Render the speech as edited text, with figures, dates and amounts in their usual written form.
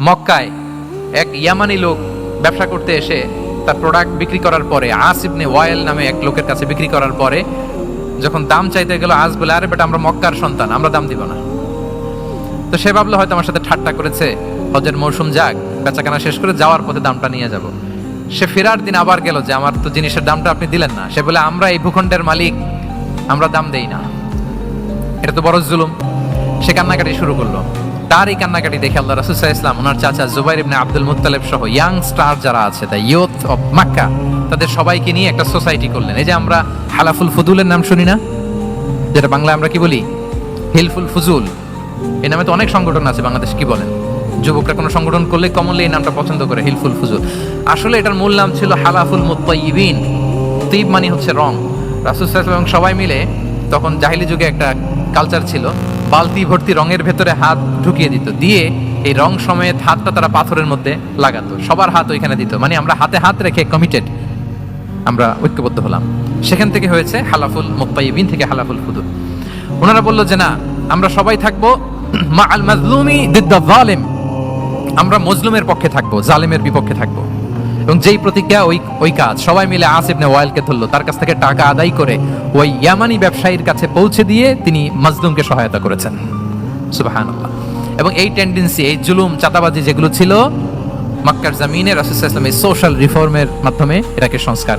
মক্কায় এক ইয়ামানি লোক ব্যবসা করতে এসে তার প্রোডাক্ট বিক্রি করার পরে, আস ইবনে ওয়াইল নামে এক লোকের কাছে বিক্রি করার পরে যখন দাম চাইতে গেল, আস বলে, আরে বেটা আমরা মক্কার সন্তান, আমরা দাম দিব না। তো সে ভাবলো হয়তো আমার সাথে ঠাট্টা করেছে, হজের মৌসুম যাক, বেচাকেনা শেষ করে যাওয়ার পথে দামটা নিয়ে যাব। সে ফেরার দিন আবার গেল যে আমার তো জিনিসের দামটা আপনি দিলেন না। সে বলে, আমরা এই ভূখণ্ডের মালিক, আমরা দাম দেই না, এটা তো বড় জুলুম। সে কান্নাকাটি শুরু করলো। তার এই কান্নাকাটি দেখে আল্লাহ রাসূল সাল্লাল্লাহু আলাইহি ওয়াসাল্লাম, ওনার চাচা জুবাইর ইবনে আব্দুল মুত্তালিব সহ ইয়াং স্টার যারা আছে, দ্য ইয়ুথ অফ মক্কা, তাদের সবাইকে নিয়ে একটা সোসাইটি করলেন। এই যে আমরা হালাফুল ফুজুলের নাম শুনি না, যেটা বাংলায় আমরা কি বলি, হিলফুল ফুজুল, এই নামে তো অনেক সংগঠন আছে বাংলাদেশ, কি বলেন? যুবকরা কোনো সংগঠন করলে কমনলি এই নামটা পছন্দ করে, হিলফুল ফুজুল। আসলে এটার মূল নাম ছিল হালাফুল মুত্তাইয়িবিন। তিব মানে হচ্ছে রং। রাসূল সাল্লাল্লাহু আলাইহি ওয়াসাল্লাম সবাই মিলে, তখন জাহিলি যুগে একটা কালচার ছিল, বালতি ভর্তি রঙের ভেতরে হাত ঢুকিয়ে দিত, দিয়ে এই রং সমেত হাতটা তারা পাথরের মধ্যে লাগাতো, সবার হাত ওইখানে দিত, মানে আমরা হাতে হাত রেখে কমিটেড, আমরা ঐক্যবদ্ধ হলাম। সেখান থেকে হয়েছে হালাফুল মুত্তাইয়িবিন থেকে হালাফুল ফুজুল। ওনারা বলল যে না, আমরা সবাই থাকবো মা আল মাজলুমি দিদ্দা যালিম, আমরা মজলুমের পক্ষে থাকবো, জালিমের বিপক্ষে থাকবো। এবং যেই প্রতিজ্ঞা ওই কাজ, সবাই মিলে আস ইবনে ওয়াইলকে ধরলো, তার কাছ থেকে টাকা আদায় করে ওই ইয়ামানি ব্যবসায়ীর কাছে পৌঁছে দিয়ে তিনি মাজলুমকে সহায়তা করেছেন। সুবহানাল্লাহ। এবং এই টেন্ডেন্সি, এই জুলুম, চাঁদাবাজি যেগুলো ছিল মক্কার জমিনে, রাসূল সাল্লাল্লাহু আলাইহি ওয়াসাল্লাম এই সোশ্যাল রিফর্মের মাধ্যমে এটাকে সংস্কার